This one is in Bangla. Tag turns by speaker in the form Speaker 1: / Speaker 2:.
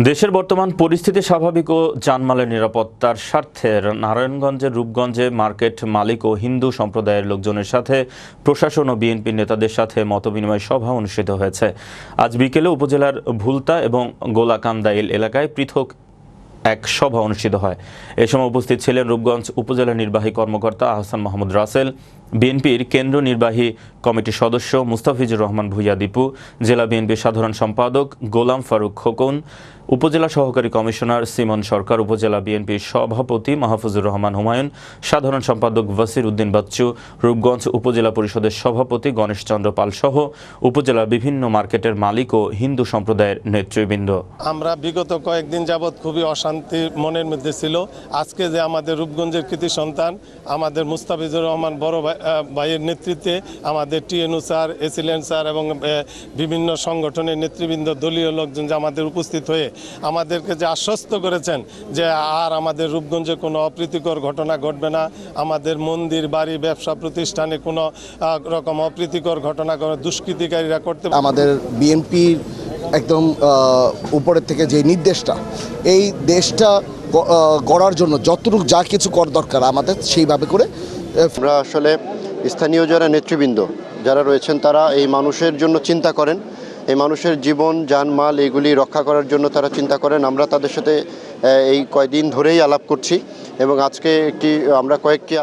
Speaker 1: দেশের বর্তমান পরিস্থিতি স্বাভাবিক ও জানমালের নিরাপত্তার স্বার্থে নারায়ণগঞ্জের রূপগঞ্জে মার্কেট মালিক ও হিন্দু সম্প্রদায়ের লোকজনের সাথে প্রশাসন ও বিএনপি নেতাদের সাথে মতবিনিময় সভা অনুষ্ঠিত হয়েছে। আজ বিকেলে উপজেলার ভুলতা এবং গোলাকান্দাইল এলাকায় পৃথক এক সভা অনুষ্ঠিত হয়। এ সময় উপস্থিত ছিলেন রূপগঞ্জ উপজেলা নির্বাহী কর্মকর্তা আহসান মাহমুদ রাসেল, বিএনপির কেন্দ্রীয় নির্বাহী কমিটির সদস্য মুস্তাফিজুর রহমান ভূঁইয়া দীপু, জেলা বিএনপির সাধারণ সম্পাদক গোলাম ফারুক খোকন, উপজেলা সহকারী কমিশনার সিমন সরকার, উপজেলা বিএনপির সভাপতি মাহফুজুর রহমান হুমায়ুন, সাধারণ সম্পাদক ওয়াসির উদ্দিন বাচ্চু, রূপগঞ্জ উপজেলা পরিষদের সভাপতি গণেশ চন্দ্র পাল সহ উপজেলার বিভিন্ন মার্কেটের মালিক ও হিন্দু সম্প্রদায়ের নেতৃবৃন্দ।
Speaker 2: আমরা বিগত কয়েকদিন যাবৎ খুবই অশান্তি মনের মধ্যে ছিল। আজকে যে আমাদের রূপগঞ্জের কৃতি সন্তান আমাদের মুস্তাফিজুর রহমান বড় ভাইয়ের নেতৃত্বে আমাদের টিএনউ স্যার, এসিলেন্ট স্যার এবং বিভিন্ন সংগঠনের নেতৃবৃন্দ, দলীয় লোকজন যে আমাদের উপস্থিত হয়ে আমাদেরকে যে আশ্বস্ত করেছেন যে আর আমাদের রূপগঞ্জে কোনো অপ্রীতিকর ঘটনা ঘটবে না, আমাদের মন্দির, বাড়ি, ব্যবসা প্রতিষ্ঠানে কোনো রকম অপ্রীতিকর ঘটনা দুষ্কৃতিকারীরা করতে।
Speaker 3: আমাদের বিএনপির একদম উপরের থেকে যে নির্দেশটা, এই দেশটা গড়ার জন্য যতটুকু যা কিছু কর দরকার আমাদের সেইভাবে করে
Speaker 4: আমরা আসলে স্থানীয় যারা নেতৃবৃন্দ যারা রয়েছেন তারা এই মানুষের জন্য চিন্তা করেন, এই মানুষের জীবন জানমাল এগুলি রক্ষা করার জন্য তারা চিন্তা করেন। আমরা তাদের সাথে এই কয়দিন ধরেই আলাপ করছি এবং আজকে আমরা কয়েকটি